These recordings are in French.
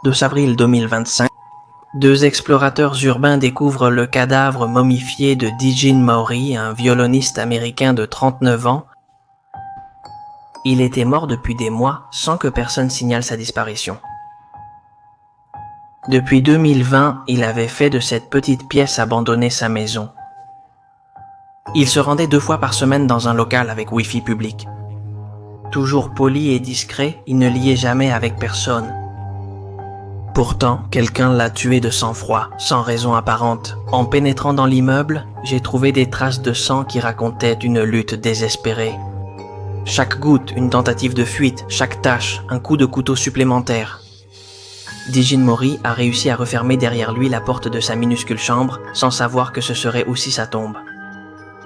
2 avril 2025, deux explorateurs urbains découvrent le cadavre momifié de Dijin Maury, un violoniste américain de 39 ans. Il était mort depuis des mois sans que personne signale sa disparition. Depuis 2020, il avait fait de cette petite pièce abandonnée sa maison. Il se rendait 2 fois par semaine dans un local avec Wi-Fi public. Toujours poli et discret, il ne liait jamais avec personne. Pourtant, quelqu'un l'a tué de sang-froid, sans raison apparente. En pénétrant dans l'immeuble, j'ai trouvé des traces de sang qui racontaient une lutte désespérée. Chaque goutte, une tentative de fuite, chaque tache, un coup de couteau supplémentaire. Dijin Maury a réussi à refermer derrière lui la porte de sa minuscule chambre, sans savoir que ce serait aussi sa tombe.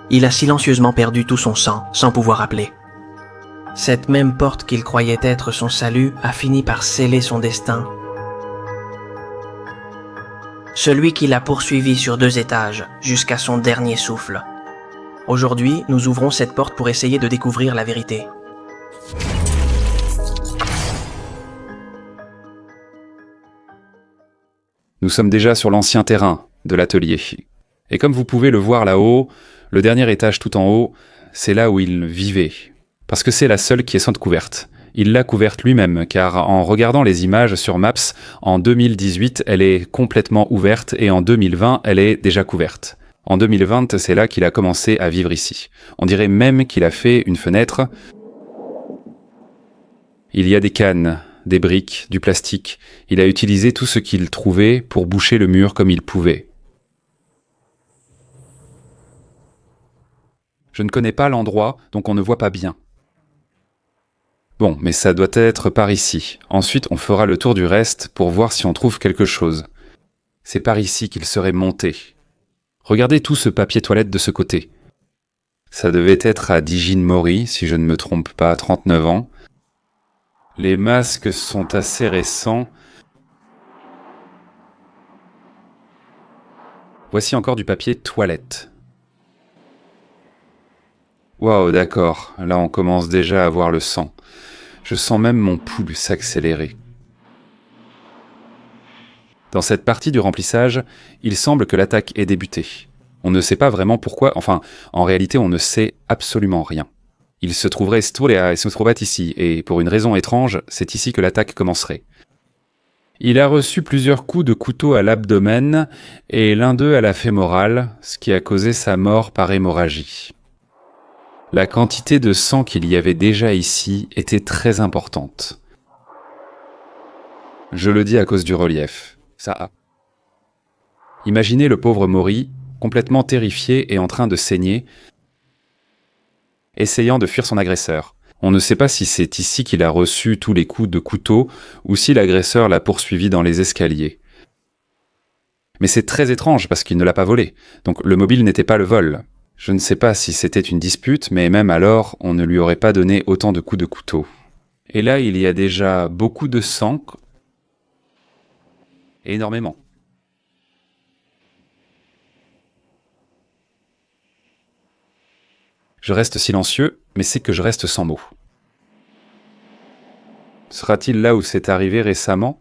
Il a silencieusement perdu tout son sang, sans pouvoir appeler. Cette même porte qu'il croyait être son salut a fini par sceller son destin. Celui qui l'a poursuivi sur 2 étages, jusqu'à son dernier souffle. Aujourd'hui, nous ouvrons cette porte pour essayer de découvrir la vérité. Nous sommes déjà sur l'ancien terrain de l'atelier. Et comme vous pouvez le voir là-haut, le dernier étage tout en haut, c'est là où il vivait. Parce que c'est la seule qui est sans couverte. Il l'a couverte lui-même, car en regardant les images sur Maps, en 2018, elle est complètement ouverte et en 2020, elle est déjà couverte. En 2020, c'est là qu'il a commencé à vivre ici. On dirait même qu'il a fait une fenêtre. Il y a des cannes, des briques, du plastique. Il a utilisé tout ce qu'il trouvait pour boucher le mur comme il pouvait. Je ne connais pas l'endroit, donc on ne voit pas bien. Bon, mais ça doit être par ici. Ensuite, on fera le tour du reste pour voir si on trouve quelque chose. C'est par ici qu'il serait monté. Regardez tout ce papier toilette de ce côté. Ça devait être à Dijin Maury, si je ne me trompe pas, 39 ans. Les masques sont assez récents. Voici encore du papier toilette. Waouh, d'accord. Là, on commence déjà à voir le sang. Je sens même mon pouls s'accélérer. Dans cette partie du remplissage, il semble que l'attaque ait débuté. On ne sait pas vraiment pourquoi, enfin, en réalité, on ne sait absolument rien. Il se trouverait ici, et pour une raison étrange, c'est ici que l'attaque commencerait. Il a reçu plusieurs coups de couteau à l'abdomen, et l'un d'eux à la fémorale, ce qui a causé sa mort par hémorragie. La quantité de sang qu'il y avait déjà ici était très importante. Je le dis à cause du relief. Ça a. Imaginez le pauvre Maury, complètement terrifié et en train de saigner, essayant de fuir son agresseur. On ne sait pas si c'est ici qu'il a reçu tous les coups de couteau ou si l'agresseur l'a poursuivi dans les escaliers. Mais c'est très étrange parce qu'il ne l'a pas volé, donc le mobile n'était pas le vol. Je ne sais pas si c'était une dispute, mais même alors, on ne lui aurait pas donné autant de coups de couteau. Et là, il y a déjà beaucoup de sang. Énormément. Je reste silencieux, mais c'est que je reste sans mots. Sera-t-il là où c'est arrivé récemment ?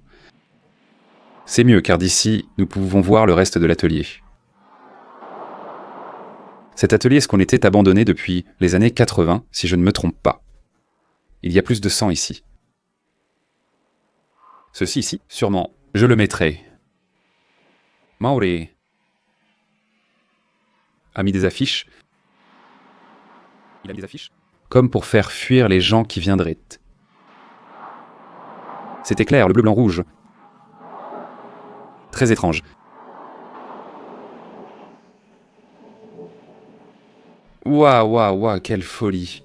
C'est mieux, car d'ici, nous pouvons voir le reste de l'atelier. Cet atelier est-ce qu'on était abandonné depuis les années 80, si je ne me trompe pas. Il y a plus de sang ici. Ceci ici, sûrement, je le mettrai. Maury a mis des affiches. Il a mis des affiches comme pour faire fuir les gens qui viendraient. C'était clair, le bleu, blanc, rouge. Très étrange. Waouh, waouh, waouh, quelle folie.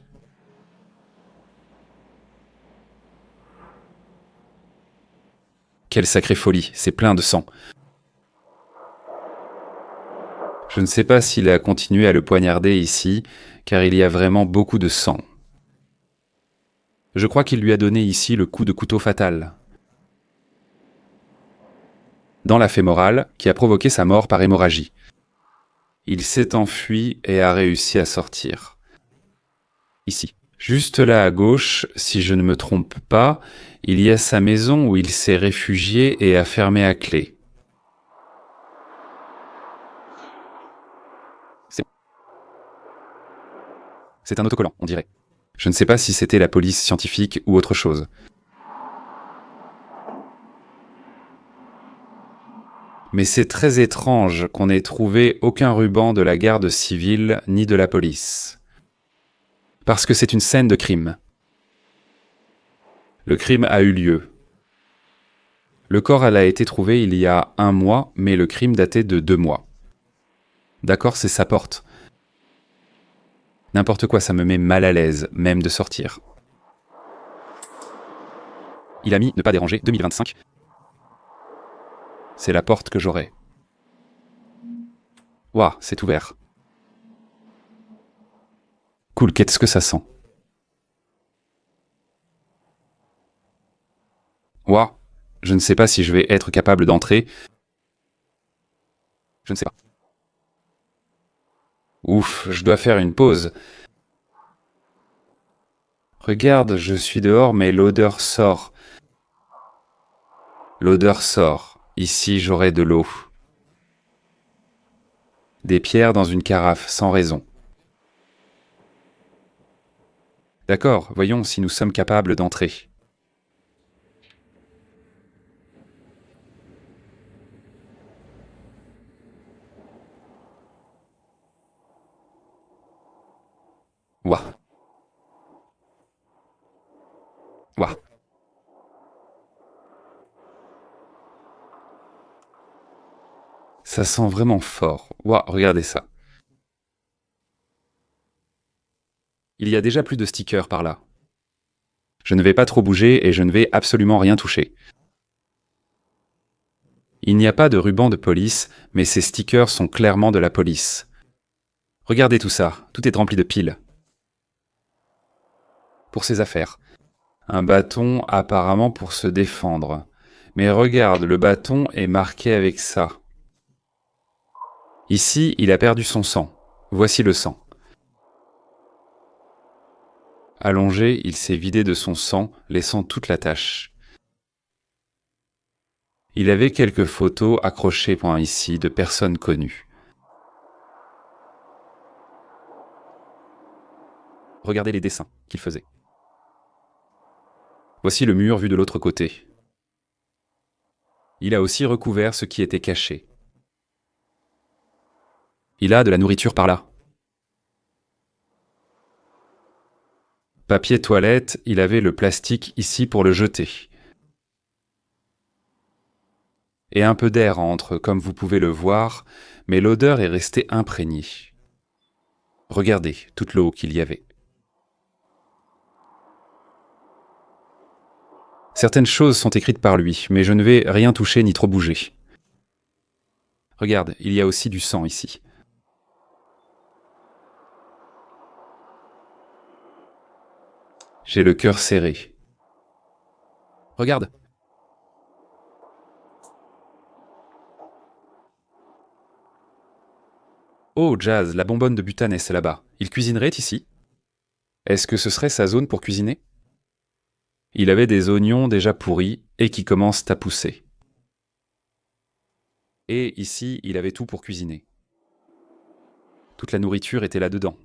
Quelle sacrée folie, c'est plein de sang. Je ne sais pas s'il a continué à le poignarder ici, car il y a vraiment beaucoup de sang. Je crois qu'il lui a donné ici le coup de couteau fatal. Dans la fémorale, qui a provoqué sa mort par hémorragie. Il s'est enfui et a réussi à sortir. Ici. Juste là à gauche, si je ne me trompe pas, Il y a sa maison où il s'est réfugié et a fermé à clé. C'est un autocollant, on dirait. Je ne sais pas si c'était la police scientifique ou autre chose. Mais c'est très étrange qu'on n'ait trouvé aucun ruban de la garde civile ni de la police. Parce que c'est une scène de crime. Le crime a eu lieu. Le corps elle a été trouvé il y a 1 mois, mais le crime datait de 2 mois. D'accord, c'est sa porte. N'importe quoi, ça me met mal à l'aise, même de sortir. Il a mis ne pas déranger 2025. C'est la porte que j'aurai. Ouah, c'est ouvert. Cool, qu'est-ce que ça sent? Ouah, je ne sais pas si je vais être capable d'entrer. Je ne sais pas. Ouf, je dois faire une pause. Regarde, je suis dehors, mais l'odeur sort. L'odeur sort. Ici, j'aurai de l'eau. Des pierres dans une carafe, sans raison. D'accord, voyons si nous sommes capables d'entrer. Ouah. Ouah. Ça sent vraiment fort. Ouah, regardez ça. Il y a déjà plus de stickers par là. Je ne vais pas trop bouger et je ne vais absolument rien toucher. Il n'y a pas de ruban de police, mais ces stickers sont clairement de la police. Regardez tout ça, tout est rempli de piles. Pour ses affaires. Un bâton apparemment pour se défendre. Mais regarde, le bâton est marqué avec ça. Ici, il a perdu son sang. Voici le sang. Allongé, il s'est vidé de son sang, laissant toute la tache. Il avait quelques photos accrochées point ici de personnes connues. Regardez les dessins qu'il faisait. Voici le mur vu de l'autre côté. Il a aussi recouvert ce qui était caché. Il a de la nourriture par là. Papier toilette, il avait le plastique ici pour le jeter. Et un peu d'air entre, comme vous pouvez le voir, mais l'odeur est restée imprégnée. Regardez toute l'eau qu'il y avait. Certaines choses sont écrites par lui, mais je ne vais rien toucher ni trop bouger. Regarde, il y a aussi du sang ici. J'ai le cœur serré. Regarde. Oh, Jazz, la bonbonne de butane est là-bas. Il cuisinerait ici? Est-ce que ce serait sa zone pour cuisiner? Il avait des oignons déjà pourris et qui commencent à pousser. Et ici, il avait tout pour cuisiner. Toute la nourriture était là-dedans.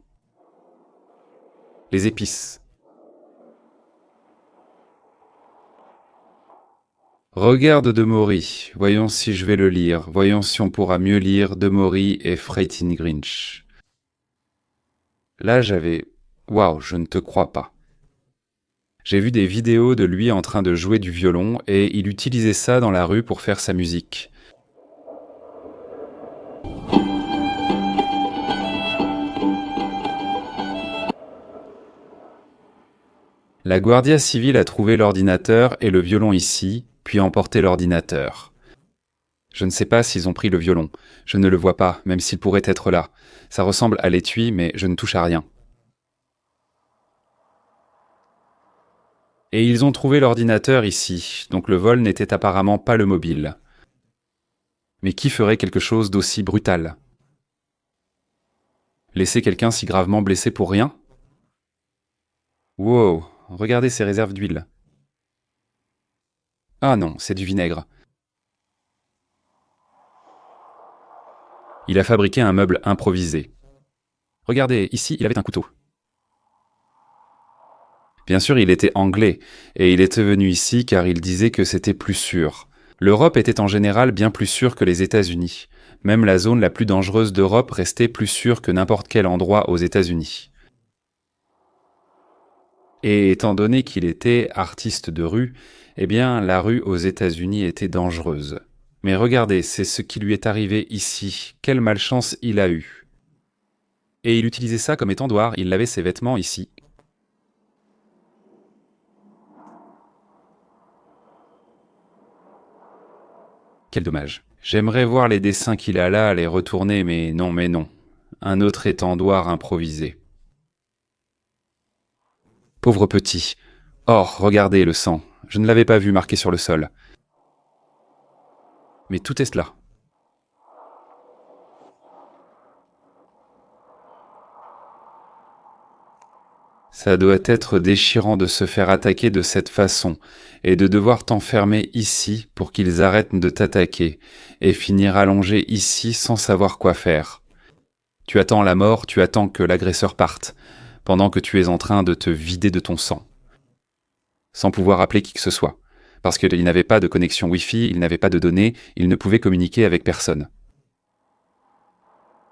Les épices. Regarde de Maury. Voyons si je vais le lire. Voyons si on pourra mieux lire de Maury et Frightened Grinch. Là, j'avais... Waouh, je ne te crois pas. J'ai vu des vidéos de lui en train de jouer du violon et il utilisait ça dans la rue pour faire sa musique. La Guardia Civile a trouvé l'ordinateur et le violon ici, puis emporté l'ordinateur. Je ne sais pas s'ils ont pris le violon. Je ne le vois pas, même s'il pourrait être là. Ça ressemble à l'étui, mais je ne touche à rien. Et ils ont trouvé l'ordinateur ici, donc le vol n'était apparemment pas le mobile. Mais qui ferait quelque chose d'aussi brutal? Laisser quelqu'un si gravement blessé pour rien? Wow, regardez ces réserves d'huile. Ah non, c'est du vinaigre. Il a fabriqué un meuble improvisé. Regardez, ici, il avait un couteau. Bien sûr, il était anglais, et il était venu ici car il disait que c'était plus sûr. L'Europe était en général bien plus sûre que les États-Unis. Même la zone la plus dangereuse d'Europe restait plus sûre que n'importe quel endroit aux États-Unis. Et étant donné qu'il était artiste de rue, eh bien, la rue aux États-Unis était dangereuse. Mais regardez, c'est ce qui lui est arrivé ici. Quelle malchance il a eu. Et il utilisait ça comme étendoir, il lavait ses vêtements ici. Quel dommage. J'aimerais voir les dessins qu'il a là, les retourner, mais non. Un autre étendoir improvisé. Pauvre petit. Oh, regardez le sang. Je ne l'avais pas vu marqué sur le sol. Mais tout est cela. Ça doit être déchirant de se faire attaquer de cette façon, et de devoir t'enfermer ici pour qu'ils arrêtent de t'attaquer, et finir allongé ici sans savoir quoi faire. Tu attends la mort, tu attends que l'agresseur parte, pendant que tu es en train de te vider de ton sang, sans pouvoir appeler qui que ce soit, parce qu'il n'avait pas de connexion Wi-Fi, il n'avait pas de données, il ne pouvait communiquer avec personne.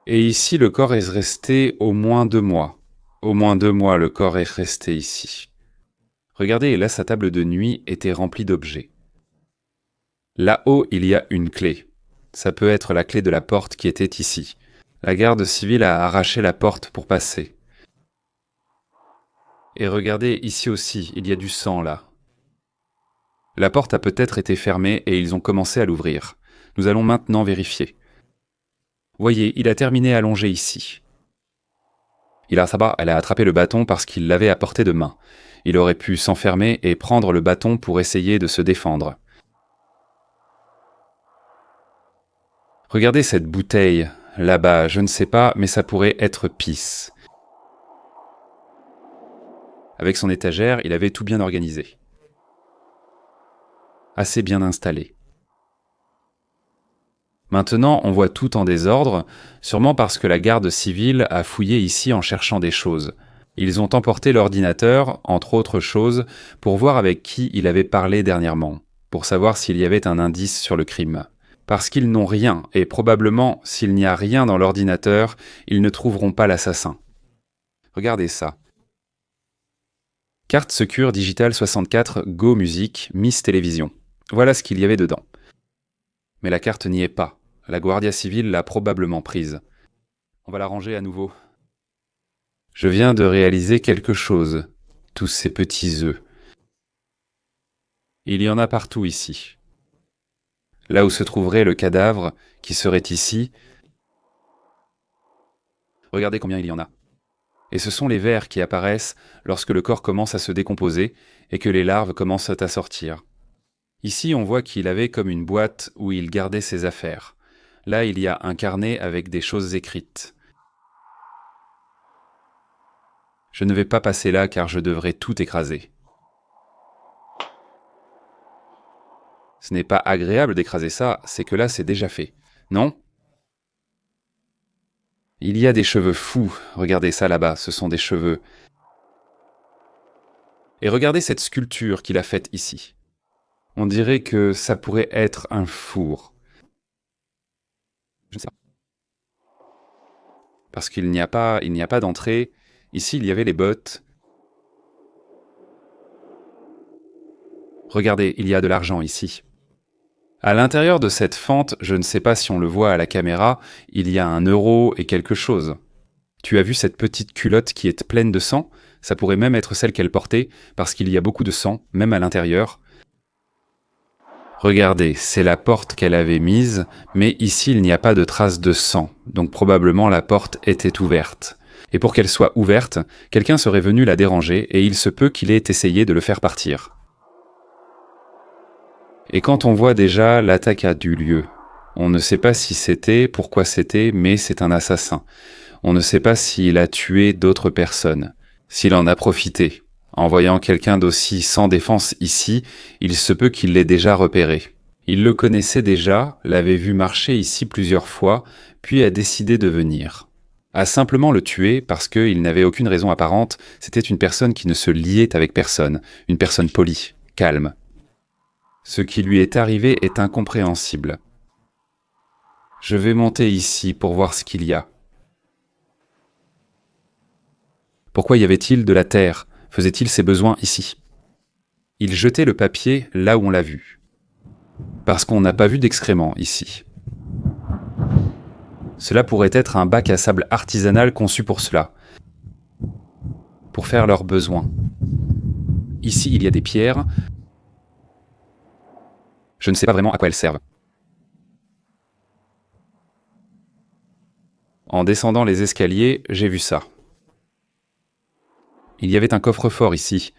Et ici, le corps est resté au moins 2 mois. Au moins 2 mois, le corps est resté ici. Regardez, là, sa table de nuit était remplie d'objets. Là-haut, il y a une clé. Ça peut être la clé de la porte qui était ici. La garde civile a arraché la porte pour passer. Et regardez, ici aussi, il y a du sang, là. La porte a peut-être été fermée et ils ont commencé à l'ouvrir. Nous allons maintenant vérifier. Voyez, il a terminé allongé ici. Elle a attrapé le bâton parce qu'il l'avait à portée de main. Il aurait pu s'enfermer et prendre le bâton pour essayer de se défendre. Regardez cette bouteille, là-bas, je ne sais pas, mais ça pourrait être pisse. Avec son étagère, il avait tout bien organisé. Assez bien installé. Maintenant, on voit tout en désordre, sûrement parce que la garde civile a fouillé ici en cherchant des choses. Ils ont emporté l'ordinateur, entre autres choses, pour voir avec qui il avait parlé dernièrement, pour savoir s'il y avait un indice sur le crime. Parce qu'ils n'ont rien, et probablement, s'il n'y a rien dans l'ordinateur, ils ne trouveront pas l'assassin. Regardez ça. Carte Secure Digital 64 Go Music Miss Télévision. Voilà ce qu'il y avait dedans. Mais la carte n'y est pas. La Guardia Civile l'a probablement prise. On va la ranger à nouveau. Je viens de réaliser quelque chose. Tous ces petits œufs. Il y en a partout ici. Là où se trouverait le cadavre, qui serait ici. Regardez combien il y en a. Et ce sont les vers qui apparaissent lorsque le corps commence à se décomposer et que les larves commencent à sortir. Ici, on voit qu'il avait comme une boîte où il gardait ses affaires. Là, il y a un carnet avec des choses écrites. Je ne vais pas passer là car je devrais tout écraser. Ce n'est pas agréable d'écraser ça, c'est que là, c'est déjà fait. Non ? Il y a des cheveux fous. Regardez ça là-bas, ce sont des cheveux. Et regardez cette sculpture qu'il a faite ici. On dirait que ça pourrait être un four. Je ne sais pas. Parce qu'il n'y a pas d'entrée. Ici, il y avait les bottes. Regardez, il y a de l'argent ici. À l'intérieur de cette fente, je ne sais pas si on le voit à la caméra, il y a 1 euro et quelque chose. Tu as vu cette petite culotte qui est pleine de sang ? Ça pourrait même être celle qu'elle portait, parce qu'il y a beaucoup de sang, même à l'intérieur. Regardez, c'est la porte qu'elle avait mise, mais ici il n'y a pas de traces de sang, donc probablement la porte était ouverte. Et pour qu'elle soit ouverte, quelqu'un serait venu la déranger et il se peut qu'il ait essayé de le faire partir. Et quand on voit déjà l'attaque a eu lieu, on ne sait pas si c'était, pourquoi c'était, mais c'est un assassin. On ne sait pas s'il a tué d'autres personnes, s'il en a profité. En voyant quelqu'un d'aussi sans défense ici, il se peut qu'il l'ait déjà repéré. Il le connaissait déjà, l'avait vu marcher ici plusieurs fois, puis a décidé de venir. A simplement le tuer parce qu'il n'avait aucune raison apparente, c'était une personne qui ne se liait avec personne, une personne polie, calme. Ce qui lui est arrivé est incompréhensible. Je vais monter ici pour voir ce qu'il y a. Pourquoi y avait-il de la terre? Faisait-il ses besoins ici? Il jetait le papier là où on l'a vu. Parce qu'on n'a pas vu d'excréments ici. Cela pourrait être un bac à sable artisanal conçu pour cela. Pour faire leurs besoins. Ici, il y a des pierres. Je ne sais pas vraiment à quoi elles servent. En descendant les escaliers, j'ai vu ça. Il y avait un coffre-fort ici.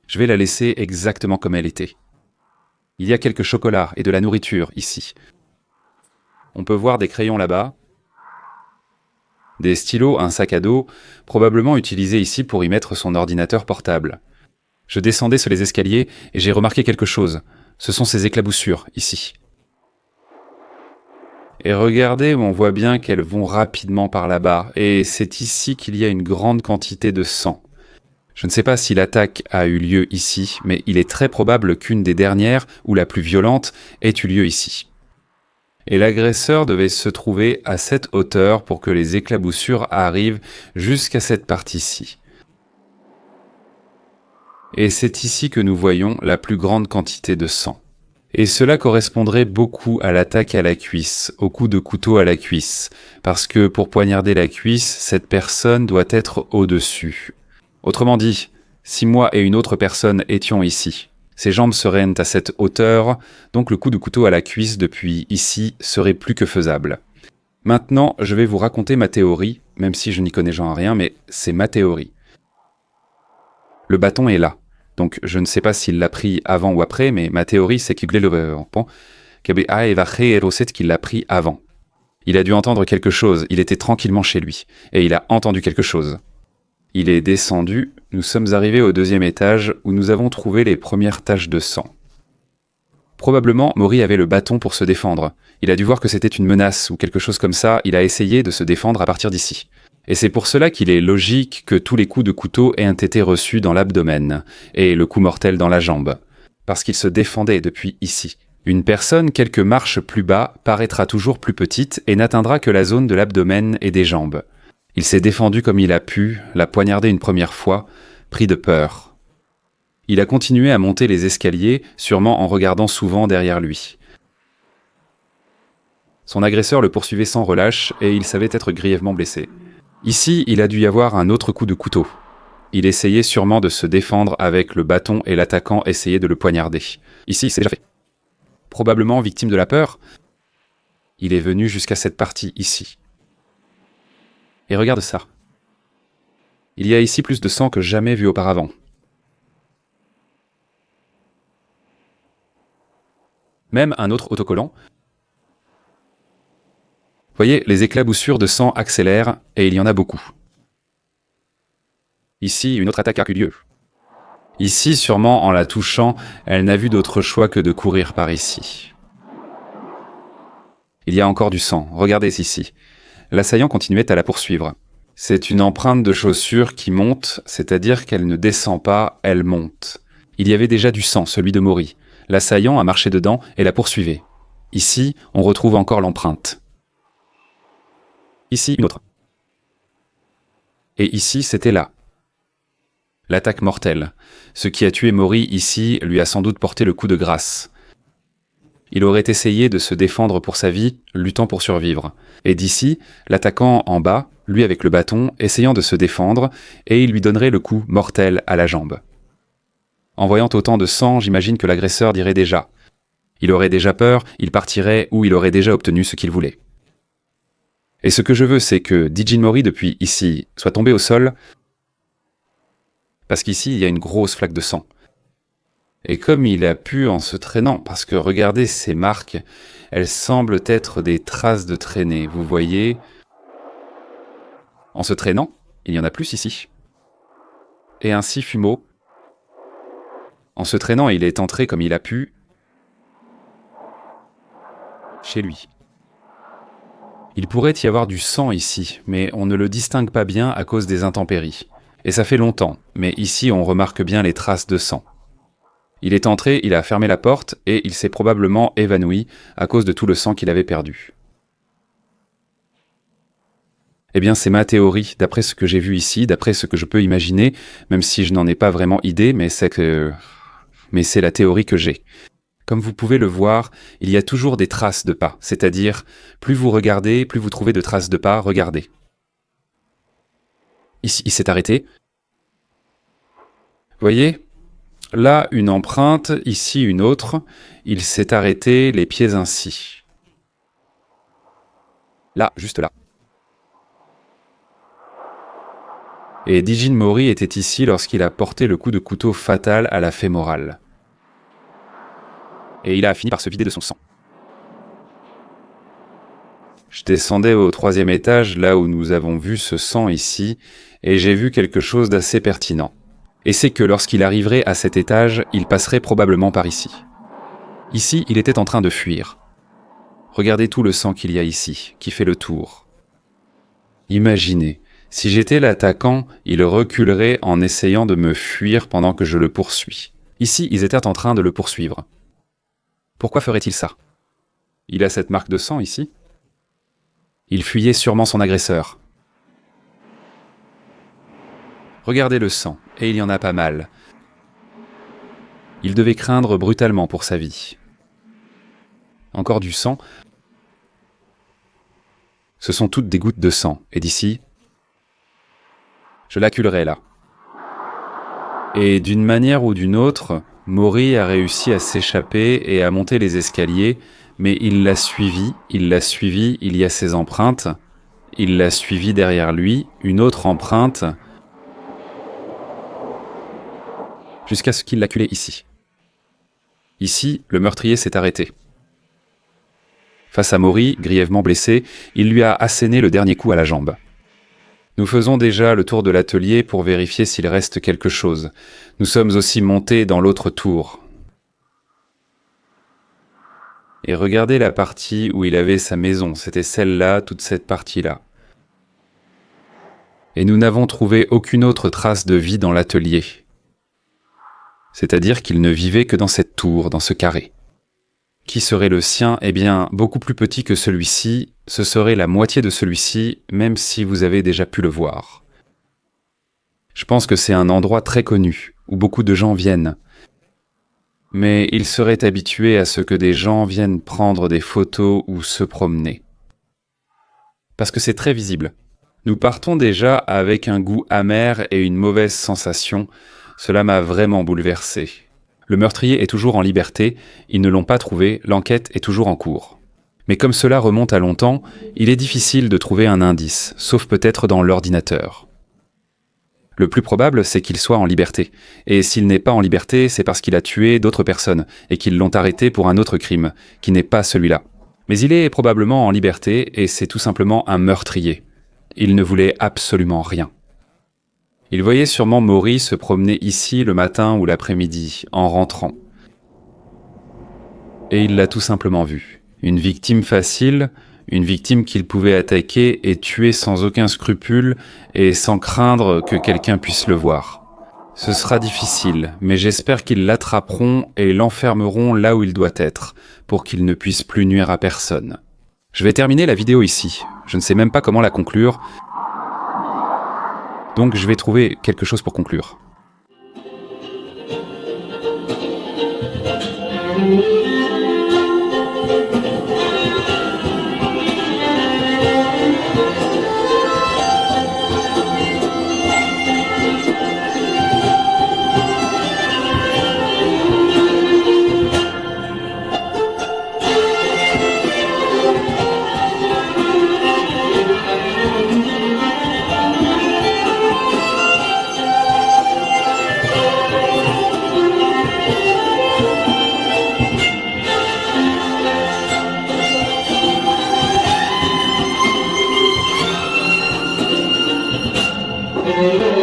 Je vais la laisser exactement comme elle était. Il y a quelques chocolats et de la nourriture ici. On peut voir des crayons là-bas, des stylos, un sac à dos, probablement utilisé ici pour y mettre son ordinateur portable. Je descendais sur les escaliers et j'ai remarqué quelque chose. Ce sont ces éclaboussures ici. Et regardez, on voit bien qu'elles vont rapidement par là-bas, et c'est ici qu'il y a une grande quantité de sang. Je ne sais pas si l'attaque a eu lieu ici, mais il est très probable qu'une des dernières, ou la plus violente, ait eu lieu ici. Et l'agresseur devait se trouver à cette hauteur pour que les éclaboussures arrivent jusqu'à cette partie-ci. Et c'est ici que nous voyons la plus grande quantité de sang. Et cela correspondrait beaucoup à l'attaque à la cuisse, au coup de couteau à la cuisse, parce que pour poignarder la cuisse, cette personne doit être au-dessus. Autrement dit, si moi et une autre personne étions ici, ses jambes seraient à cette hauteur, donc le coup de couteau à la cuisse depuis ici serait plus que faisable. Maintenant, je vais vous raconter ma théorie, même si je n'y connais genre rien, mais c'est ma théorie. Le bâton est là. Donc je ne sais pas s'il l'a pris avant ou après, mais ma théorie c'est qu'il l'a pris avant. Il a dû entendre quelque chose, il était tranquillement chez lui, et il a entendu quelque chose. Il est descendu, nous sommes arrivés au 2e étage où nous avons trouvé les premières taches de sang. Probablement, Mori avait le bâton pour se défendre. Il a dû voir que c'était une menace ou quelque chose comme ça, il a essayé de se défendre à partir d'ici. Et c'est pour cela qu'il est logique que tous les coups de couteau aient été reçus dans l'abdomen, et le coup mortel dans la jambe. Parce qu'il se défendait depuis ici. Une personne quelques marches plus bas paraîtra toujours plus petite et n'atteindra que la zone de l'abdomen et des jambes. Il s'est défendu comme il a pu, l'a poignardé une première fois, pris de peur. Il a continué à monter les escaliers, sûrement en regardant souvent derrière lui. Son agresseur le poursuivait sans relâche et il savait être grièvement blessé. Ici, il a dû y avoir un autre coup de couteau. Il essayait sûrement de se défendre avec le bâton et l'attaquant essayait de le poignarder. Ici, c'est déjà fait. Probablement victime de la peur, il est venu jusqu'à cette partie ici. Et regarde ça. Il y a ici plus de sang que jamais vu auparavant. Même un autre autocollant. Voyez, les éclaboussures de sang accélèrent, et il y en a beaucoup. Ici, une autre attaque a eu lieu. Ici, sûrement, en la touchant, elle n'a vu d'autre choix que de courir par ici. Il y a encore du sang, regardez ici. L'assaillant continuait à la poursuivre. C'est une empreinte de chaussure qui monte, c'est-à-dire qu'elle ne descend pas, elle monte. Il y avait déjà du sang, celui de Mori. L'assaillant a marché dedans et la poursuivait. Ici, on retrouve encore l'empreinte. Ici, une autre. Et ici, c'était là. L'attaque mortelle. Ce qui a tué Mori ici lui a sans doute porté le coup de grâce. Il aurait essayé de se défendre pour sa vie, luttant pour survivre. Et d'ici, l'attaquant en bas, lui avec le bâton, essayant de se défendre, et il lui donnerait le coup mortel à la jambe. En voyant autant de sang, j'imagine que l'agresseur dirait déjà. Il aurait déjà peur, il partirait ou il aurait déjà obtenu ce qu'il voulait. Et ce que je veux, c'est que Dijin Mori, depuis ici, soit tombé au sol, parce qu'ici, il y a une grosse flaque de sang. Et comme il a pu en se traînant, parce que regardez ces marques, elles semblent être des traces de traînée, vous voyez. En se traînant, il y en a plus ici. Et ainsi Fumo. En se traînant, il est entré comme il a pu chez lui. Il pourrait y avoir du sang ici, mais on ne le distingue pas bien à cause des intempéries. Et ça fait longtemps, mais ici on remarque bien les traces de sang. Il est entré, il a fermé la porte et il s'est probablement évanoui à cause de tout le sang qu'il avait perdu. Eh bien, c'est ma théorie, d'après ce que j'ai vu ici, d'après ce que je peux imaginer, même si je n'en ai pas vraiment idée, mais c'est la théorie que j'ai. Comme vous pouvez le voir, il y a toujours des traces de pas, c'est-à-dire, plus vous regardez, plus vous trouvez de traces de pas, regardez. Ici, il s'est arrêté. Voyez ? Là, une empreinte, ici une autre. Il s'est arrêté, les pieds ainsi. Là, juste là. Et Dijin Mori était ici lorsqu'il a porté le coup de couteau fatal à la fémorale. Et il a fini par se vider de son sang. Je descendais au 3e étage, là où nous avons vu ce sang ici, et j'ai vu quelque chose d'assez pertinent. Et c'est que lorsqu'il arriverait à cet étage, il passerait probablement par ici. Ici, il était en train de fuir. Regardez tout le sang qu'il y a ici, qui fait le tour. Imaginez, si j'étais l'attaquant, il reculerait en essayant de me fuir pendant que je le poursuis. Ici, ils étaient en train de le poursuivre. Pourquoi ferait-il ça? Il a cette marque de sang ici. Il fuyait sûrement son agresseur. Regardez le sang, et il y en a pas mal. Il devait craindre brutalement pour sa vie. Encore du sang. Ce sont toutes des gouttes de sang, et d'ici, je l'acculerai là. Et d'une manière ou d'une autre, Mori a réussi à s'échapper et à monter les escaliers, mais il l'a suivi, il y a ses empreintes, il l'a suivi derrière lui, une autre empreinte, jusqu'à ce qu'il l'acculait ici. Ici, le meurtrier s'est arrêté. Face à Mori, grièvement blessé, il lui a asséné le dernier coup à la jambe. Nous faisons déjà le tour de l'atelier pour vérifier s'il reste quelque chose. Nous sommes aussi montés dans l'autre tour. Et regardez la partie où il avait sa maison, c'était celle-là, toute cette partie-là. Et nous n'avons trouvé aucune autre trace de vie dans l'atelier. C'est-à-dire qu'il ne vivait que dans cette tour, dans ce carré. Qui serait le sien? Eh bien, beaucoup plus petit que celui-ci, ce serait la moitié de celui-ci, même si vous avez déjà pu le voir. Je pense que c'est un endroit très connu, où beaucoup de gens viennent. Mais il serait habitué à ce que des gens viennent prendre des photos ou se promener. Parce que c'est très visible. Nous partons déjà avec un goût amer et une mauvaise sensation. Cela m'a vraiment bouleversé. Le meurtrier est toujours en liberté, ils ne l'ont pas trouvé, l'enquête est toujours en cours. Mais comme cela remonte à longtemps, il est difficile de trouver un indice, sauf peut-être dans l'ordinateur. Le plus probable, c'est qu'il soit en liberté. Et s'il n'est pas en liberté, c'est parce qu'il a tué d'autres personnes, et qu'ils l'ont arrêté pour un autre crime, qui n'est pas celui-là. Mais il est probablement en liberté, et c'est tout simplement un meurtrier. Il ne voulait absolument rien. Il voyait sûrement Mori se promener ici le matin ou l'après-midi, en rentrant. Et il l'a tout simplement vu. Une victime facile, une victime qu'il pouvait attaquer et tuer sans aucun scrupule et sans craindre que quelqu'un puisse le voir. Ce sera difficile, mais j'espère qu'ils l'attraperont et l'enfermeront là où il doit être, pour qu'il ne puisse plus nuire à personne. Je vais terminer la vidéo ici. Je ne sais même pas comment la conclure. Donc je vais trouver quelque chose pour conclure. Thank you.